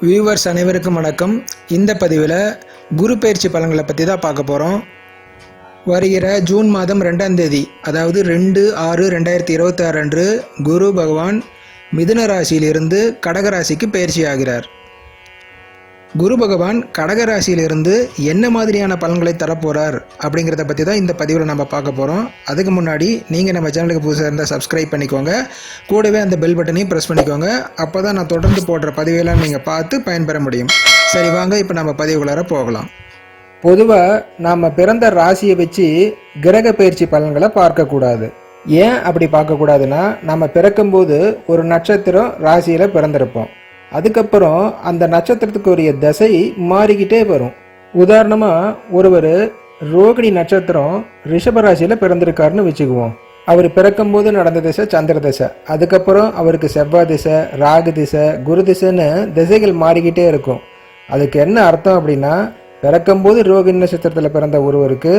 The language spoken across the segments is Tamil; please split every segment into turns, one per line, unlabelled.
வியூவர்ஸ் அனைவருக்கும் வணக்கம். இந்த பதிவில் குரு பயிற்சி பலன்களை பற்றி தான் பார்க்க போகிறோம். வருகிற ஜூன் மாதம் 2ஆம் தேதி, அதாவது 2/6/2026 அன்று குரு பகவான் மிதுன ராசியிலிருந்து கடக ராசிக்கு பயிற்சி ஆகிறார். குரு பகவான் கடக ராசியிலிருந்து என்ன மாதிரியான பலன்களை தரப்போகிறார் அப்படிங்கிறத பற்றி தான் இந்த பதிவில் நம்ம பார்க்க போகிறோம். அதுக்கு முன்னாடி நீங்கள் நம்ம சேனலுக்கு புதுசாக இருந்தால் சப்ஸ்கிரைப் பண்ணிக்கோங்க, கூடவே அந்த பெல் பட்டனையும் ப்ரெஸ் பண்ணிக்கோங்க. அப்போ தான் நான் தொடர்ந்து போடுற பதிவுகளாம் நீங்கள் பார்த்து பயன்பெற முடியும். சரி வாங்க, இப்போ நம்ம பதிவுக்குள்ளார போகலாம். பொதுவாக நாம் பிறந்த ராசியை வச்சு கிரக பயிற்சி பலன்களை பார்க்கக்கூடாது. ஏன் அப்படி பார்க்கக்கூடாதுன்னா, நம்ம பிறக்கும்போது ஒரு நட்சத்திரம் ராசியில் பிறந்திருப்போம். அதுக்கப்புறம் அந்த நட்சத்திரத்துக்கு உரிய தசை மாறிக்கிட்டே வரும். உதாரணமாக ஒருவர் ரோகிணி நட்சத்திரம் ரிஷபராசியில் பிறந்திருக்காருன்னு வச்சுக்குவோம். அவர் பிறக்கும்போது நடந்த திசை சந்திர திசை, அதுக்கப்புறம் அவருக்கு செவ்வாய் திசை, ராகு திசை, குரு திசைன்னு திசைகள் மாறிக்கிட்டே இருக்கும். அதுக்கு என்ன அர்த்தம் அப்படின்னா, பிறக்கும்போது ரோகிணி நட்சத்திரத்தில் பிறந்த ஒருவருக்கு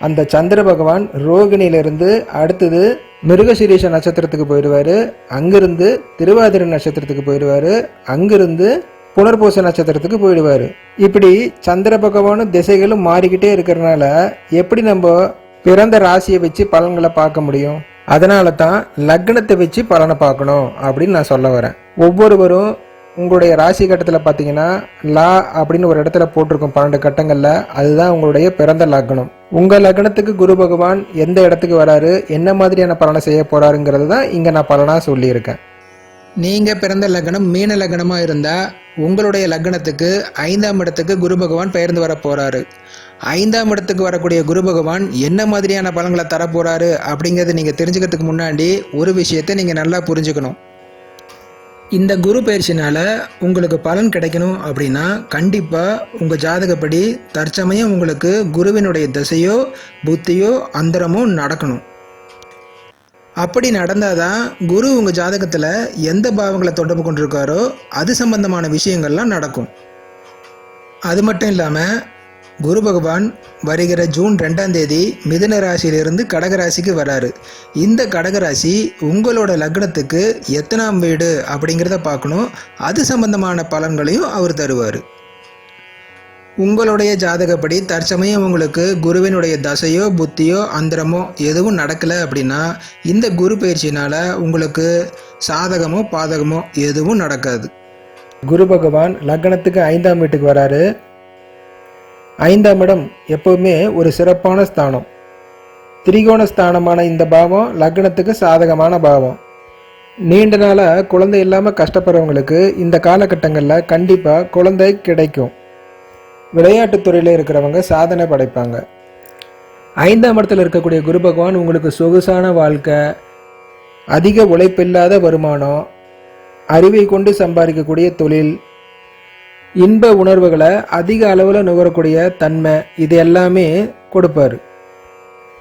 அந்த சந்திர பகவான் ரோகிணியிலிருந்து அடுத்தது மிருகசீரிஷ நட்சத்திரத்துக்கு போயிடுவார், அங்கிருந்து திருவாதிரை நட்சத்திரத்துக்கு போயிடுவார், அங்கிருந்து புனர்பூச நட்சத்திரத்துக்கு போயிடுவார். இப்படி சந்திர பகவானும் திசைகளும் மாறிக்கிட்டே இருக்கிறதுனால எப்படி நம்ம பிறந்த ராசியை வச்சு பலன்களை பார்க்க முடியும்? அதனால தான் லக்னத்தை வச்சு பலனை பார்க்கணும் அப்படின்னு நான் சொல்ல வரேன். ஒவ்வொருவரும் உங்களுடைய ராசி கட்டத்தில் பார்த்தீங்கன்னா லா அப்படின்னு ஒரு இடத்துல போட்டிருக்கும் 12 கட்டங்களில், அதுதான் உங்களுடைய பிறந்த லக்னம். உங்கள் லக்னத்துக்கு குரு பகவான் எந்த இடத்துக்கு வராரு, என்ன மாதிரியான பலனை செய்ய போறாருங்கிறது தான் இங்கே நான் பலனாக சொல்லியிருக்கேன். நீங்கள் பிறந்த லக்னம் மீன லக்னமாக இருந்தால் உங்களுடைய லக்னத்துக்கு 5ஆம் இடத்துக்கு குரு பகவான் பெயர்ந்து வர போகிறாரு. 5ஆம் இடத்துக்கு வரக்கூடிய குரு பகவான் என்ன மாதிரியான பலன்களை தரப்போகிறாரு அப்படிங்கிறத நீங்கள் தெரிஞ்சுக்கிறதுக்கு முன்னாடி ஒரு விஷயத்தை நீங்கள் நல்லா புரிஞ்சுக்கணும். இந்த குரு பயிற்சினால் உங்களுக்கு பலன் கிடைக்கணும் அப்படின்னா கண்டிப்பாக உங்கள் ஜாதகப்படி தற்சமயம் உங்களுக்கு குருவினுடைய திசையோ புத்தியோ அந்தரமோ நடக்கணும். அப்படி நடந்தால் தான் குரு உங்கள் ஜாதகத்தில் எந்த பாவங்களை தொடர்பு கொண்டிருக்காரோ அது சம்பந்தமான விஷயங்கள்லாம் நடக்கும். அது மட்டும் இல்லாமல் குரு பகவான் வருகிற ஜூன் 2ஆம் தேதி மிதுன ராசியிலிருந்து கடகராசிக்கு வராரு. இந்த கடகராசி உங்களோட லக்னத்துக்கு எத்தனாம் வீடு அப்படிங்கிறத பார்க்கணும். அது சம்பந்தமான பலன்களையும் அவர் தருவார். உங்களுடைய ஜாதகப்படி தற்சமயம் உங்களுக்கு குருவினுடைய தசையோ புத்தியோ அந்தரமோ எதுவும் நடக்கலை அப்படின்னா இந்த குரு பயிற்சினால் உங்களுக்கு சாதகமோ பாதகமோ எதுவும் நடக்காது. குரு பகவான் லக்னத்துக்கு 5ஆம் வீட்டுக்கு வராரு. 5ஆம் இடம் எப்பவுமே ஒரு சிறப்பான ஸ்தானம். திரிகோண ஸ்தானமான இந்த பாவம் லக்னத்துக்கு சாதகமான பாவம். நீண்ட நாளாக குழந்தை இல்லாமல் கஷ்டப்படுறவங்களுக்கு இந்த காலகட்டங்களில் கண்டிப்பாக குழந்தை கிடைக்கும். விளையாட்டுத்துறையில் இருக்கிறவங்க சாதனை படைப்பாங்க. 5ஆம் இடத்துல இருக்கக்கூடிய குரு பகவான் உங்களுக்கு சொகுசான வாழ்க்கை, அதிக உழைப்பில்லாத வருமானம், அறிவை கொண்டு சம்பாதிக்கக்கூடிய தொழில், இன்ப உணர்வுகளை அதிக அளவில் நுகரக்கூடிய தன்மை, இது எல்லாமே கொடுப்பார்.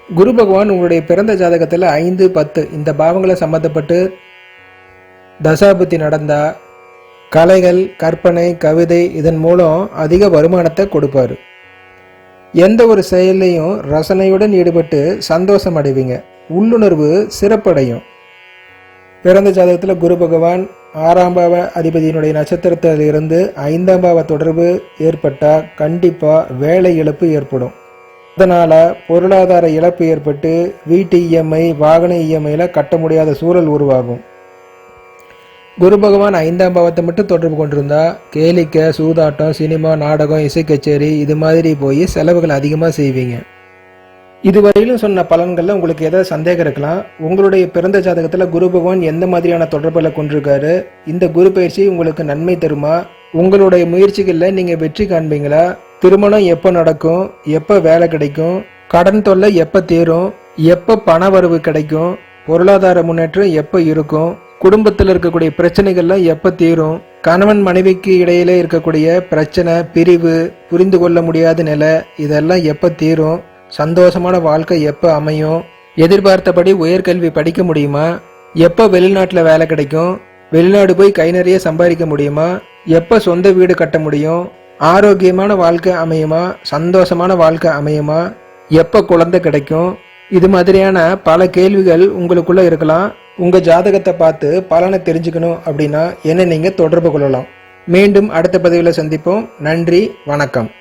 குரு பகவான் உங்களுடைய பிறந்த ஜாதகத்தில் 5, 10 இந்த பாவங்களை சம்மந்தப்பட்டு தசாபுத்தி நடந்தால் கலைகள், கற்பனை, கவிதை இதன் மூலம் அதிக வருமானத்தை கொடுப்பார். எந்த ஒரு செயலையும் ரசனையுடன் ஈடுபட்டு சந்தோஷம் அடைவீங்க. உள்ளுணர்வு சிறப்படையும். பிறந்த ஜாதகத்தில் குரு பகவான் 6ஆம் பாவ அதிபதியினுடைய நட்சத்திரத்தில் இருந்து 5ஆம் பாவ தொடர்பு ஏற்பட்டால் கண்டிப்பாக வேலை இழப்பு ஏற்படும். அதனால் பொருளாதார இழப்பு ஏற்பட்டு வீட்டு இஎம்ஐ, வாகன இஎம்ஐயில் கட்ட முடியாத சூழல் உருவாகும். குரு பகவான் 5ஆம் பாவத்தை மட்டும் தொடர்பு கொண்டிருந்தால் கேளிக்கை, சூதாட்டம், சினிமா, நாடகம், இசை கச்சேரி இது மாதிரி போய் செலவுகள் அதிகமாக செய்வீங்க. இதுவரையிலும் சொன்ன பலன்களில் உங்களுக்கு ஏதாவது சந்தேகம் இருக்கலாம். உங்களுடைய பிறந்த ஜாதகத்தில் குரு பகவான் எந்த மாதிரியான தொடர்புகளை கொண்டிருக்காரு, இந்த குரு பயிற்சி உங்களுக்கு நன்மை தருமா, உங்களுடைய முயற்சிகளில் நீங்கள் வெற்றி காண்பீங்களா, திருமணம் எப்போ நடக்கும், எப்போ வேலை கிடைக்கும், கடன் தொல்லை எப்போ தீரும், எப்போ பண வரவு கிடைக்கும், பொருளாதார முன்னேற்றம் எப்போ இருக்கும், குடும்பத்தில் இருக்கக்கூடிய பிரச்சனைகள்லாம் எப்போ தீரும், கணவன் மனைவிக்கு இடையிலே இருக்கக்கூடிய பிரச்சனை, பிரிவு, புரிந்து கொள்ள முடியாத நிலை இதெல்லாம் எப்போ தீரும், சந்தோஷமான வாழ்க்கை எப்போ அமையும், எதிர்பார்த்தபடி உயர்கல்வி படிக்க முடியுமா, எப்போ வெளிநாட்டில் வேலை கிடைக்கும், வெளிநாடு போய் கை நிறைய சம்பாதிக்க முடியுமா, எப்போ சொந்த வீடு கட்ட முடியும், ஆரோக்கியமான வாழ்க்கை அமையுமா, சந்தோஷமான வாழ்க்கை அமையுமா, எப்போ குழந்தை கிடைக்கும், இது மாதிரியான பல கேள்விகள் உங்களுக்குள்ள இருக்கலாம். உங்கள் ஜாதகத்தை பார்த்து பலனை தெரிஞ்சுக்கணும் அப்படின்னா என்ன நீங்கள் தொடர்பு கொள்ளலாம். மீண்டும் அடுத்த பதிவில் சந்திப்போம். நன்றி, வணக்கம்.